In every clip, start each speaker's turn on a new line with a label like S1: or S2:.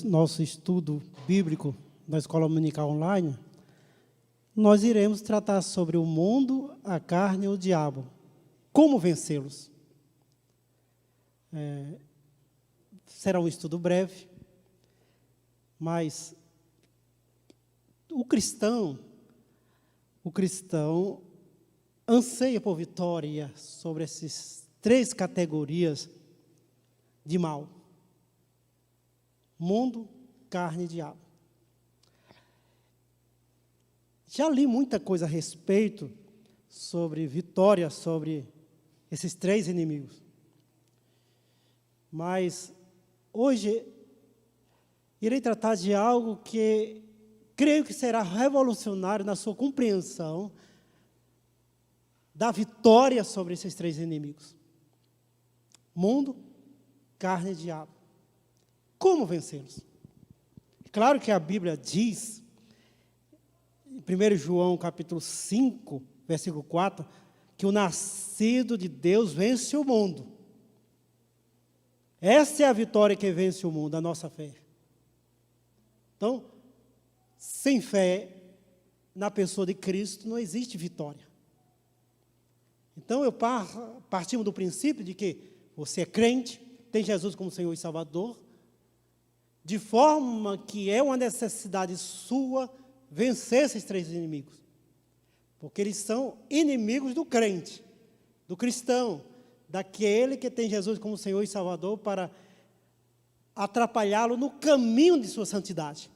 S1: Nosso estudo bíblico da Escola Dominical Online, nós iremos tratar sobre o mundo, a carne e o diabo. Como vencê-los? Será um estudo breve, mas o cristão anseia por vitória sobre essas três categorias de mal: mundo, carne e diabo. Já li muita coisa a respeito sobre vitória sobre esses três inimigos. Mas hoje irei tratar de algo que creio que será revolucionário na sua compreensão da vitória sobre esses três inimigos: mundo, carne e diabo. Como vencê-los? Claro que a Bíblia diz, em 1 João capítulo 5, versículo 4, que o nascido de Deus vence o mundo. Essa é a vitória que vence o mundo, a nossa fé. Então, sem fé na pessoa de Cristo não existe vitória. Então, partimos do princípio de que você é crente, tem Jesus como Senhor e Salvador, de forma que é uma necessidade sua vencer esses três inimigos. Porque eles são inimigos do crente, do cristão, daquele que tem Jesus como Senhor e Salvador para atrapalhá-lo no caminho de sua santidade.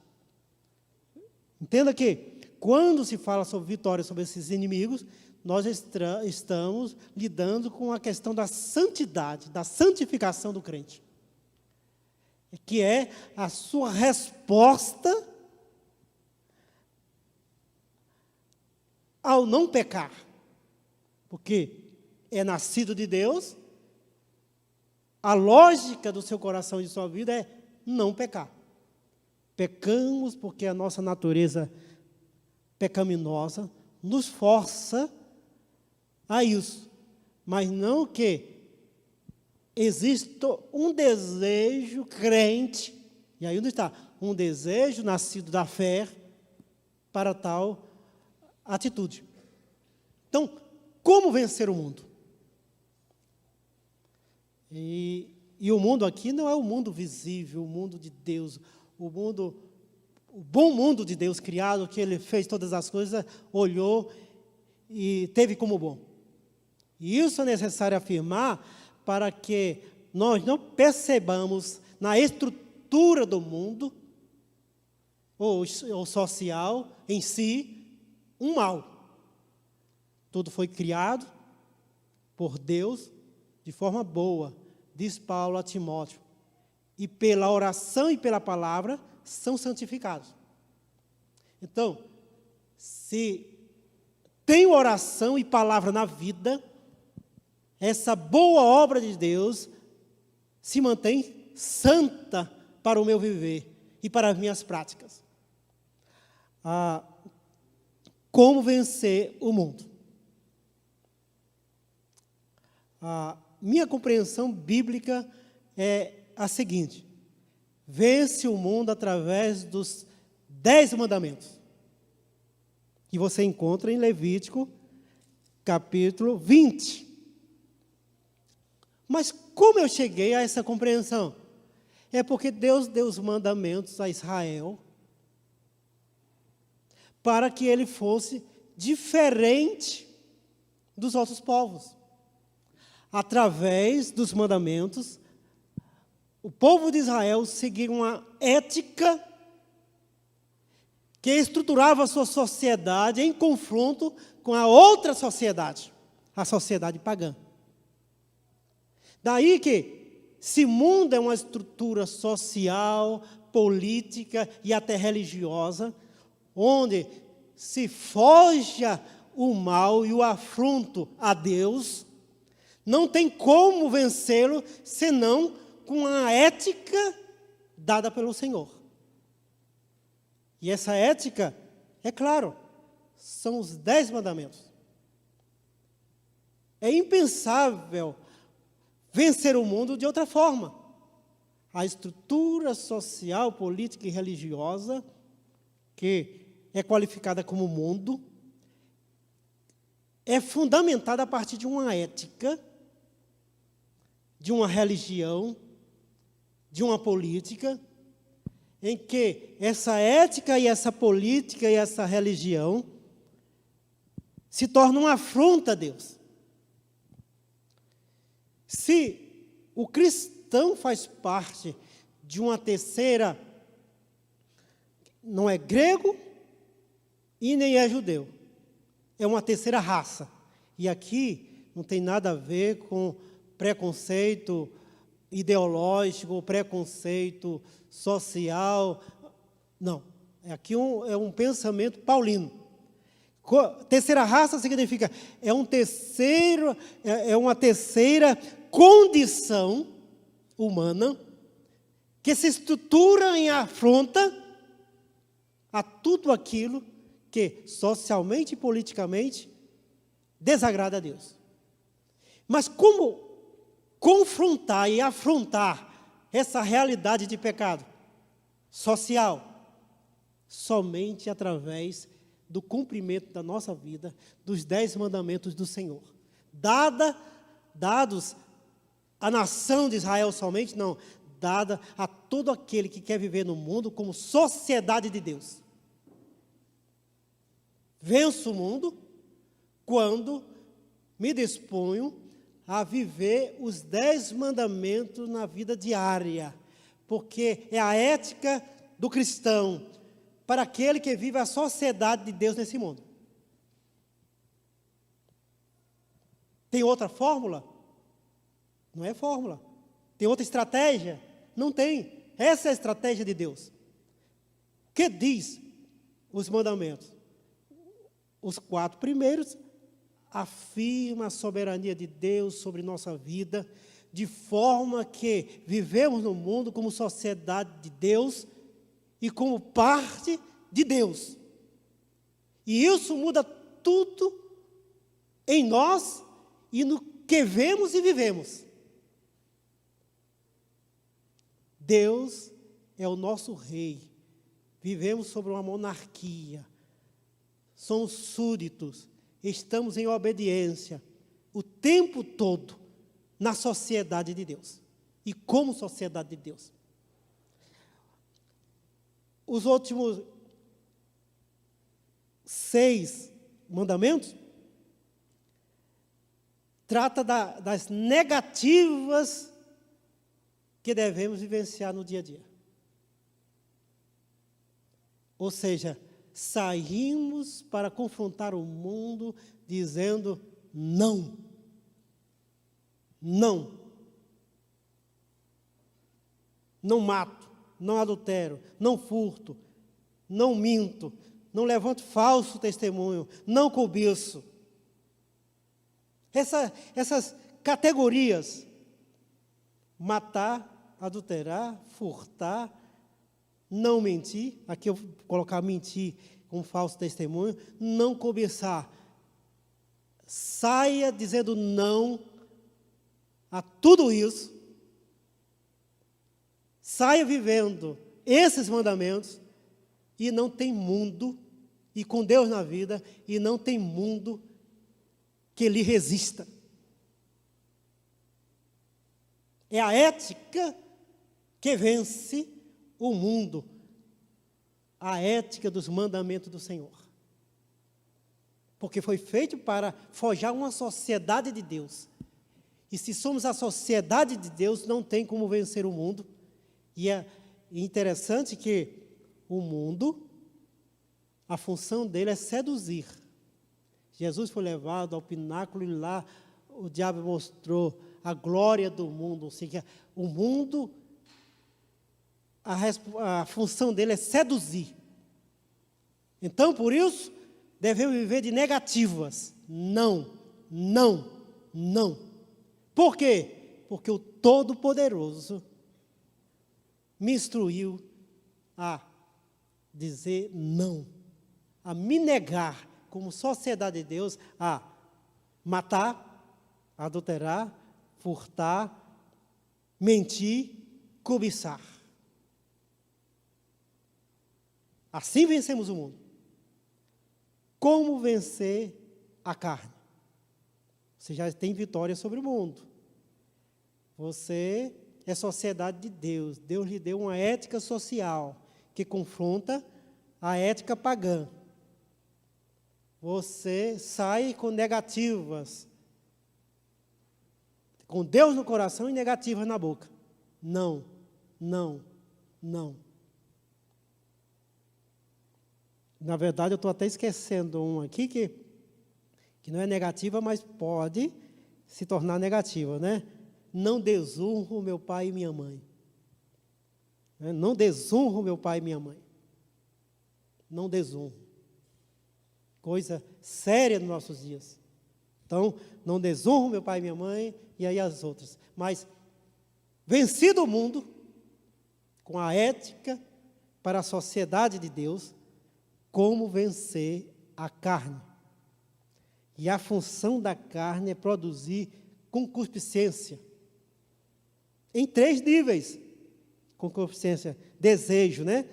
S1: Entenda que, quando se fala sobre vitória sobre esses inimigos, nós estamos lidando com a questão da santidade, da santificação do crente, que é a sua resposta ao não pecar, porque é nascido de Deus, a lógica do seu coração e de sua vida é não pecar. Pecamos porque a nossa natureza pecaminosa nos força a isso, mas não que existe um desejo crente, e aí onde está? Um desejo nascido da fé para tal atitude. Então, como vencer o mundo? E o mundo aqui não é o mundo visível, o mundo de Deus, o bom mundo de Deus criado, que Ele fez todas as coisas, olhou e teve como bom. E isso é necessário afirmar para que nós não percebamos na estrutura do mundo, ou social em si, um mal. Tudo foi criado por Deus de forma boa, diz Paulo a Timóteo, e pela oração e pela palavra são santificados. Então, se tem oração e palavra na vida, essa boa obra de Deus se mantém santa para o meu viver e para as minhas práticas. Como vencer o mundo? A minha compreensão bíblica é a seguinte: vence o mundo através dos 10 mandamentos, que você encontra em Levítico, capítulo 20. Mas como eu cheguei a essa compreensão? É porque Deus deu os mandamentos a Israel para que ele fosse diferente dos outros povos. Através dos mandamentos, o povo de Israel seguia uma ética que estruturava a sua sociedade em confronto com a outra sociedade, a sociedade pagã. Daí que, se o mundo é uma estrutura social, política e até religiosa, onde se forja o mal e o afronto a Deus, não tem como vencê-lo senão com a ética dada pelo Senhor. E essa ética, é claro, são os 10 mandamentos. É impensável vencer o mundo de outra forma. a estrutura social, política e religiosa, que é qualificada como mundo, é fundamentada a partir de uma ética, de uma religião, de uma política, em que essa ética e essa política e essa religião se tornam uma afronta a Deus. Se o cristão faz parte de uma terceira, não é grego e nem é judeu, é uma terceira raça. E aqui não tem nada a ver com preconceito ideológico, preconceito social. Não, aqui é um pensamento paulino. Terceira raça significa é uma terceira condição humana que se estrutura em afronta a tudo aquilo que socialmente e politicamente desagrada a Deus. Mas como confrontar e afrontar essa realidade de pecado social? Somente através do cumprimento da nossa vida, dos 10 mandamentos do Senhor. Dados à nação de Israel somente, não, dada a todo aquele que quer viver no mundo como sociedade de Deus. Venço o mundo quando me disponho a viver os 10 mandamentos na vida diária, porque é a ética do cristão para aquele que vive a sociedade de Deus nesse mundo. Tem outra fórmula? Não é fórmula. Tem outra estratégia? Não tem. Essa é a estratégia de Deus. O que diz os mandamentos? Os 4 primeiros afirmam a soberania de Deus sobre nossa vida, de forma que vivemos no mundo como sociedade de Deus e como parte de Deus. E isso muda tudo em nós e no que vemos e vivemos. Deus é o nosso rei. Vivemos sobre uma monarquia. Somos súditos. Estamos em obediência o tempo todo na sociedade de Deus. E como sociedade de Deus. Os últimos 6 mandamentos trata das negativas que devemos vivenciar no dia a dia. Ou seja, saímos para confrontar o mundo dizendo não. Não. Não mato, não adultero, não furto, não minto, não levanto falso testemunho, não cobiço. Essas categorias, matar, adulterar, furtar, não mentir, aqui eu vou colocar mentir com falso testemunho, não cobiçar. Saia dizendo não a tudo isso, saia vivendo esses mandamentos e não tem mundo, e com Deus na vida, e não tem mundo que lhe resista. É a ética que vence o mundo, a ética dos mandamentos do Senhor. Porque foi feito para forjar uma sociedade de Deus. E se somos a sociedade de Deus, não tem como vencer o mundo. E é interessante que o mundo, a função dele é seduzir. Jesus foi levado ao pináculo e lá o diabo mostrou a glória do mundo. Ou seja, o mundo, a função dele é seduzir. Então, por isso, devemos viver de negativas. Não, não, não. Por quê? Porque o Todo-Poderoso me instruiu a dizer não, a me negar como sociedade de Deus a matar, adulterar, furtar, mentir, cobiçar. Assim vencemos o mundo. Como vencer a carne? Você já tem vitória sobre o mundo. Você é sociedade de Deus. Deus lhe deu uma ética social que confronta a ética pagã. Você sai com negativas, com Deus no coração e negativas na boca. Não, não, não. Na verdade, eu estou até esquecendo um aqui que não é negativa, mas pode se tornar negativa, né? Não desonro meu pai e minha mãe. Não desonro meu pai e minha mãe. Não desonro. Coisa séria nos nossos dias. Então, não desonro meu pai e minha mãe, e aí as outras. Mas, vencido o mundo, com a ética para a sociedade de Deus, como vencer a carne. E a função da carne é produzir concupiscência. Em 3 níveis. Concupiscência, desejo, né?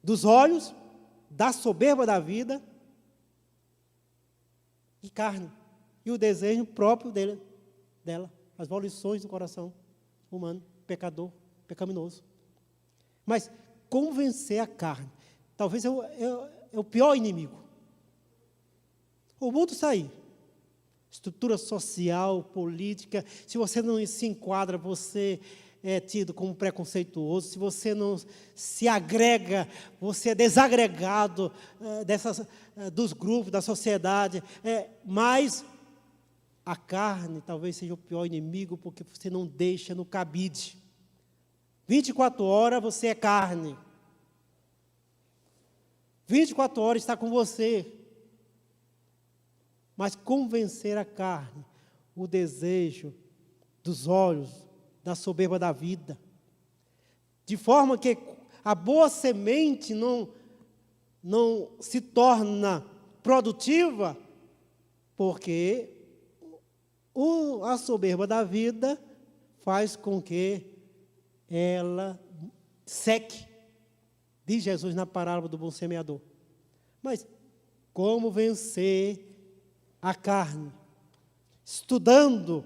S1: Dos olhos, da soberba da vida e carne. E o desejo próprio dela. As volições do coração humano, pecador, pecaminoso. Mas como vencer a carne? Talvez é o pior inimigo. O mundo está aí. Estrutura social, política. Se você não se enquadra, você é tido como preconceituoso. Se você não se agrega, você é desagregado dos grupos, da sociedade. Mas a carne talvez seja o pior inimigo, porque você não deixa no cabide. 24 horas você é carne. 24 horas está com você. Mas como vencer a carne? O desejo dos olhos, da soberba da vida. De forma que a boa semente não se torna produtiva, porque a soberba da vida faz com que ela seque. Diz Jesus na parábola do bom semeador. Mas como vencer a carne? Estudando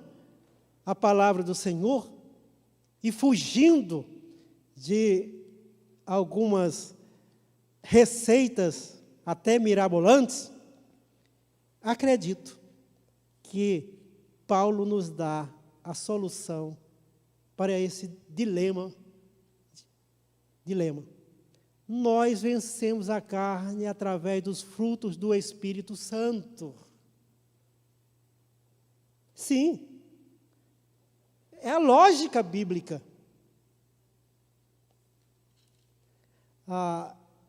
S1: a palavra do Senhor e fugindo de algumas receitas até mirabolantes, acredito que Paulo nos dá a solução para esse dilema. Nós vencemos a carne através dos frutos do Espírito Santo. Sim, é a lógica bíblica.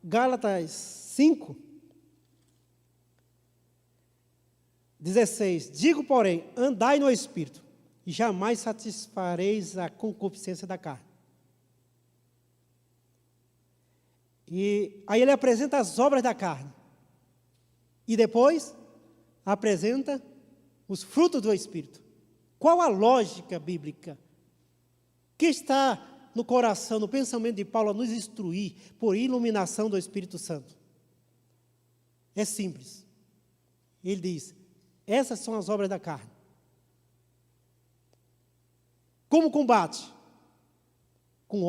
S1: Gálatas 5, 16. Digo, porém, andai no Espírito, e jamais satisfareis a concupiscência da carne. E aí ele apresenta as obras da carne. E depois apresenta os frutos do Espírito. Qual a lógica bíblica que está no coração, no pensamento de Paulo a nos instruir por iluminação do Espírito Santo? É simples. Ele diz, essas são as obras da carne. Como combate? Com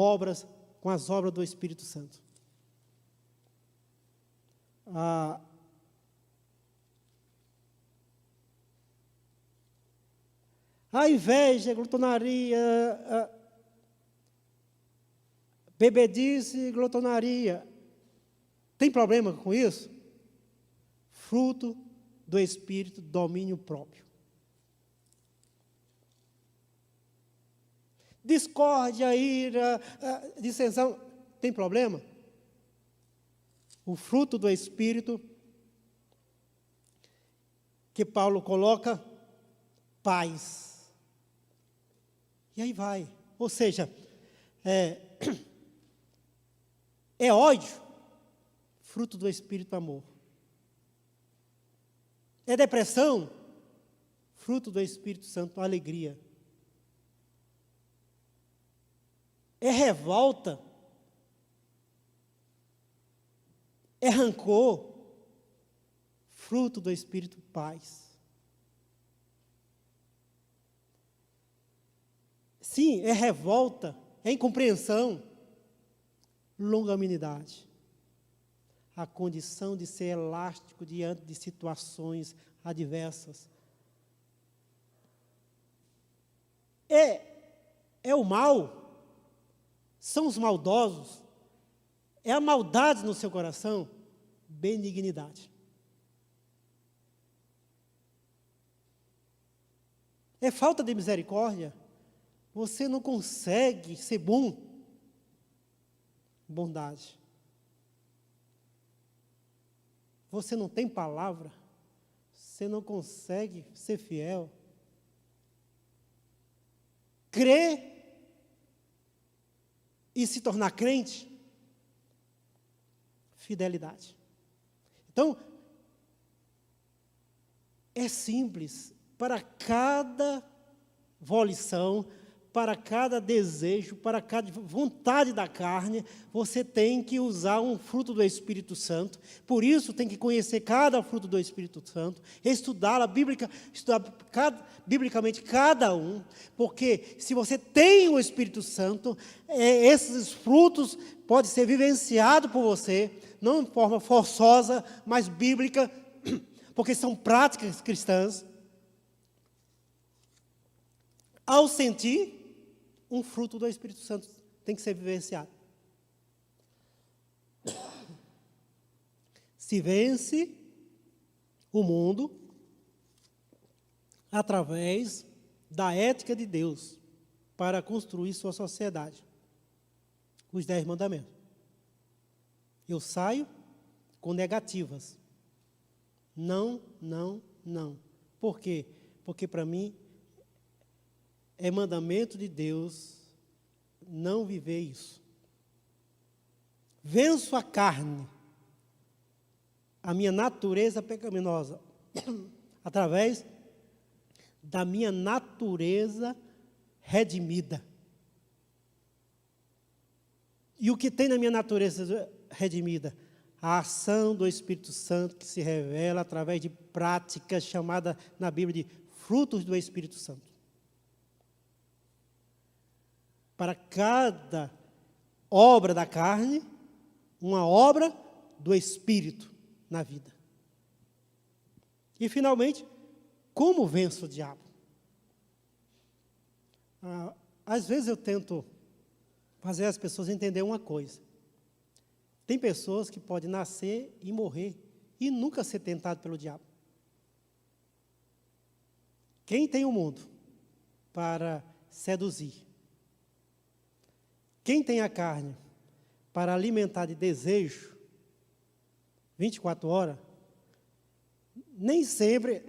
S1: as obras do Espírito Santo. A inveja, a glutonaria, bebedice, glutonaria. Tem problema com isso? Fruto do Espírito, domínio próprio. Discórdia, ira, dissensão, tem problema? O fruto do Espírito, que Paulo coloca, paz. E aí vai. Ou seja, é ódio, fruto do Espírito amor. É depressão, fruto do Espírito Santo, alegria. é revolta, é rancor, fruto do Espírito paz. Sim, é revolta, é incompreensão, longanimidade. A condição de ser elástico diante de situações adversas. É o mal, são os maldosos, é a maldade no seu coração, benignidade. É falta de misericórdia, você não consegue ser bom, bondade. Você não tem palavra, você não consegue ser fiel. Crer e se tornar crente, fidelidade. Então, é simples, para cada volição, para cada desejo, para cada vontade da carne, você tem que usar um fruto do Espírito Santo. Por isso, tem que conhecer cada fruto do Espírito Santo, estudar biblicamente cada um, porque se você tem o Espírito Santo, esses frutos podem ser vivenciados por você, não de forma forçosa, mas bíblica, porque são práticas cristãs. Ao sentir, um fruto do Espírito Santo tem que ser vivenciado. Se vence o mundo através da ética de Deus para construir sua sociedade. Os 10 mandamentos. Eu saio com negativas. Não, não, não. Por quê? Porque para mim é mandamento de Deus não viver isso. Venço a carne, a minha natureza pecaminosa, através da minha natureza redimida. E o que tem na minha natureza redimida? A ação do Espírito Santo que se revela através de práticas chamadas na Bíblia de frutos do Espírito Santo. Para cada obra da carne, uma obra do Espírito na vida. E, finalmente, como venço o diabo? Às vezes eu tento fazer as pessoas entenderem uma coisa. Tem pessoas que podem nascer e morrer e nunca ser tentado pelo diabo. Quem tem o mundo para seduzir? Quem tem a carne para alimentar de desejo 24 horas, nem sempre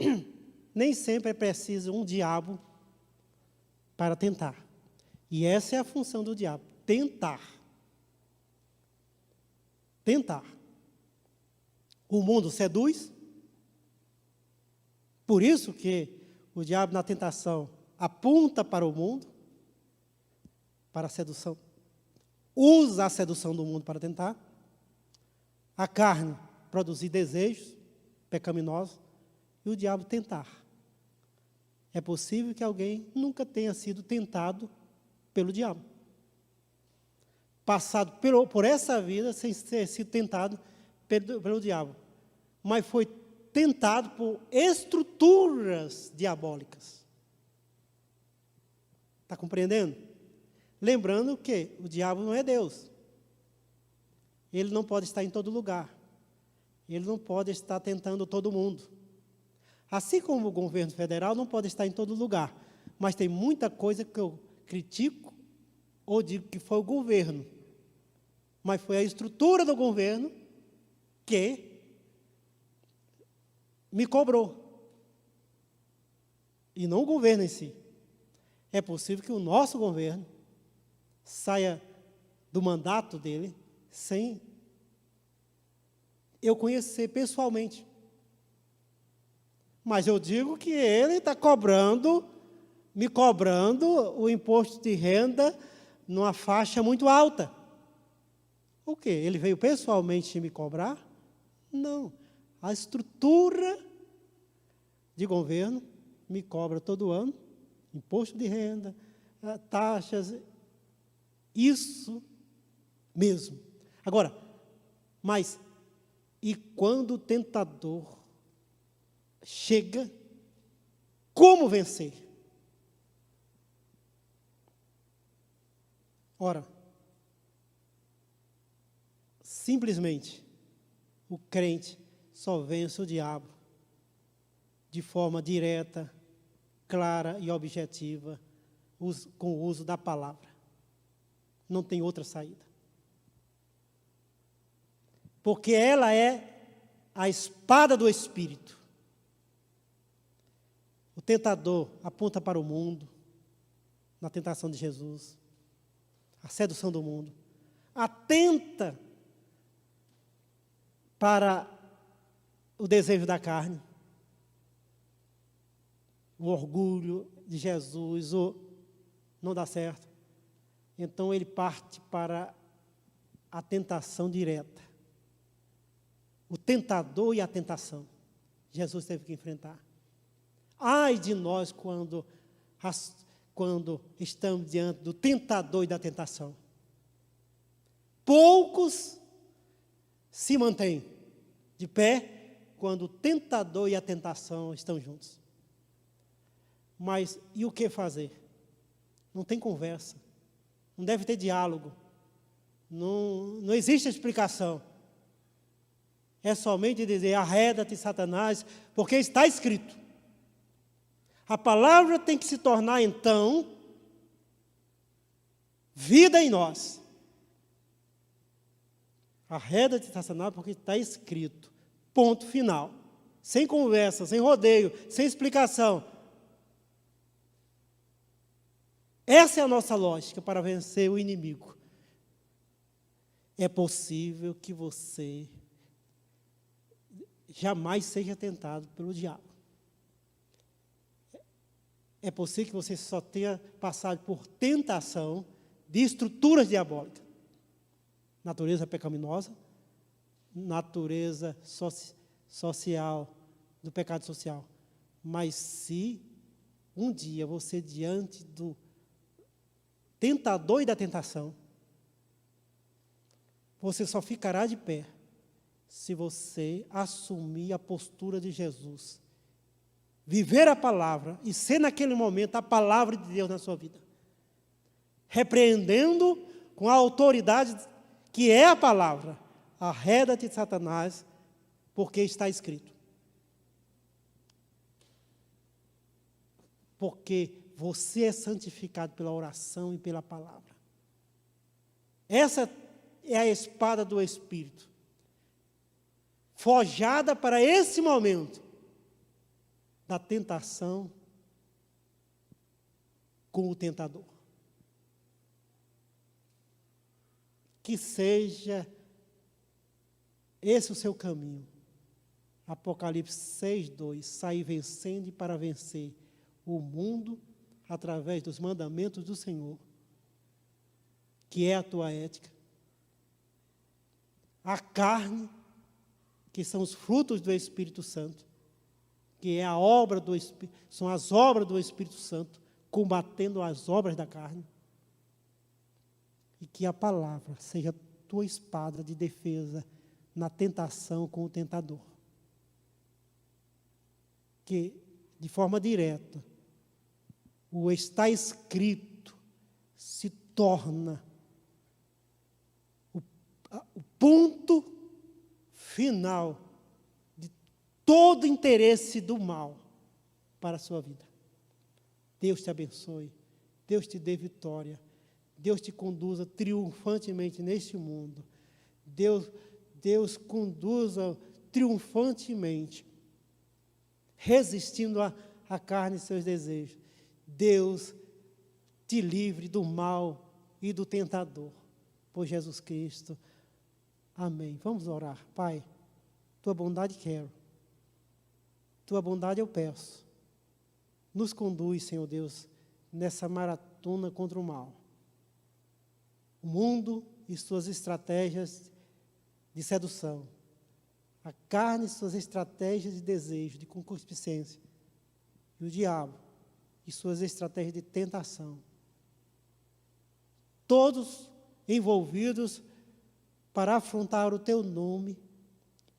S1: é preciso um diabo para tentar. E essa é a função do diabo, tentar. Tentar. O mundo seduz. Por isso que o diabo na tentação aponta para o mundo, para a sedução. Usa a sedução do mundo para tentar. A carne produzir desejos pecaminosos e o diabo tentar. É possível que alguém nunca tenha sido tentado pelo diabo. Passado por essa vida sem ter sido tentado pelo diabo. Mas foi tentado por estruturas diabólicas. Está compreendendo? Lembrando que o diabo não é Deus. Ele não pode estar em todo lugar. Ele não pode estar tentando todo mundo. Assim como o governo federal não pode estar em todo lugar. Mas tem muita coisa que eu critico ou digo que foi o governo. Mas foi a estrutura do governo que me cobrou. E não o governo em si. É possível que o nosso governo saia do mandato dele sem eu conhecer pessoalmente. Mas eu digo que ele está me cobrando o imposto de renda numa faixa muito alta. O quê? Ele veio pessoalmente me cobrar? Não. A estrutura de governo me cobra todo ano, imposto de renda, taxas, isso mesmo. Agora, mas, e quando o tentador chega, como vencer? Ora, simplesmente, o crente só vence o diabo de forma direta, clara e objetiva, com o uso da palavra. Não tem outra saída. Porque ela é a espada do Espírito. O tentador aponta para o mundo, na tentação de Jesus, a sedução do mundo. Atenta para o desejo da carne, o orgulho de Jesus, não dá certo. Então ele parte para a tentação direta. O tentador e a tentação. Jesus teve que enfrentar. Ai de nós quando estamos diante do tentador e da tentação. Poucos se mantêm de pé quando o tentador e a tentação estão juntos. Mas e o que fazer? Não tem conversa. Não deve ter diálogo. Não existe explicação. É somente dizer, arreda-te, Satanás, porque está escrito. A palavra tem que se tornar, então, vida em nós. Arreda-te, Satanás, porque está escrito. Ponto final. Sem conversa, sem rodeio, sem explicação. Essa é a nossa lógica para vencer o inimigo. É possível que você jamais seja tentado pelo diabo. É possível que você só tenha passado por tentação de estruturas diabólicas. Natureza pecaminosa, natureza social, do pecado social. Mas se um dia você, diante do tentador e da tentação, você só ficará de pé se você assumir a postura de Jesus, viver a palavra e ser naquele momento a palavra de Deus na sua vida, repreendendo com a autoridade que é a palavra, arreda-te, Satanás, porque está escrito. Porque você é santificado pela oração e pela palavra. Essa é a espada do Espírito, forjada para esse momento da tentação com o tentador. Que seja esse o seu caminho. Apocalipse 6:2, sair vencendo e para vencer o mundo através dos mandamentos do Senhor, que é a tua ética, a carne, que são os frutos do Espírito Santo, que é a obra do Espírito, são as obras do Espírito Santo, combatendo as obras da carne, e que a palavra seja tua espada de defesa na tentação com o tentador. Que, de forma direta, o está escrito se torna o ponto final de todo interesse do mal para a sua vida. Deus te abençoe, Deus te dê vitória, Deus te conduza triunfantemente neste mundo, Deus conduza triunfantemente, resistindo à carne e seus desejos. Deus te livre do mal e do tentador, por Jesus Cristo. Amém. Vamos orar. Pai, tua bondade quero, tua bondade eu peço. Nos conduz, Senhor Deus, nessa maratona contra o mal. o mundo e suas estratégias de sedução, a carne e suas estratégias de desejo, de concupiscência, e o diabo e suas estratégias de tentação. Todos envolvidos para afrontar o teu nome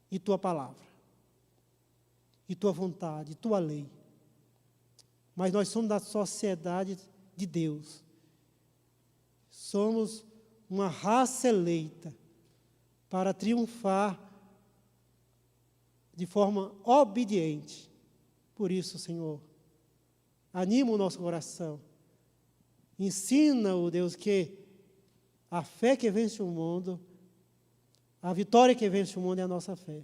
S1: e tua palavra, e tua vontade, e tua lei. Mas nós somos da sociedade de Deus. Somos uma raça eleita para triunfar de forma obediente. Por isso, Senhor, anima o nosso coração. Ensina-o, Deus, que a fé que vence o mundo, a vitória que vence o mundo é a nossa fé.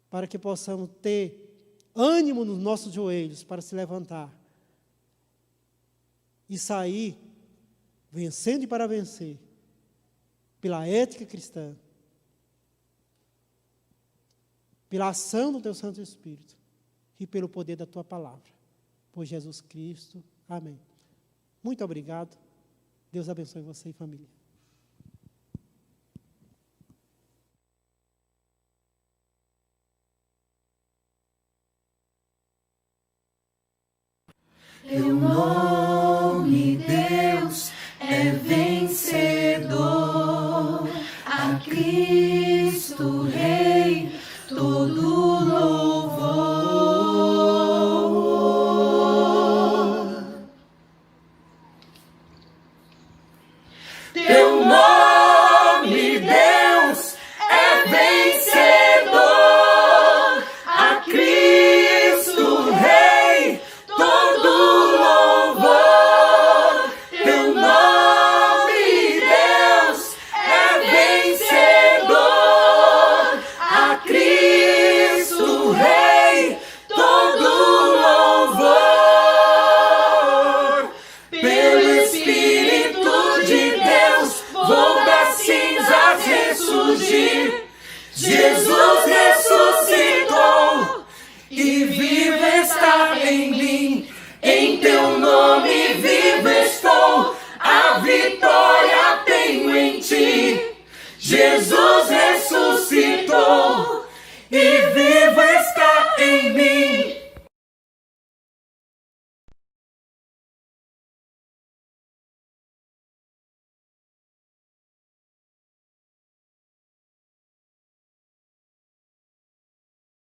S1: Para que possamos ter ânimo nos nossos joelhos para se levantar e sair vencendo e para vencer, pela ética cristã, pela ação do Teu Santo Espírito e pelo poder da Tua palavra. Por Jesus Cristo. Amém. Muito obrigado. Deus abençoe você e família.
S2: Teu nome, Deus, é vencedor. A Cristo Rei todo louvor. Teu nome, Deus, é vencedor. A Cristo Rei todo louvor. Teu nome, Deus, é vencedor. A Cristo Rei todo louvor. Pelo Espírito de Deus vou das cinzas ressurgir. Jesus ressuscitou e vivo está em mim. Em teu nome vivo estou, a vitória tenho em ti. Jesus ressuscitou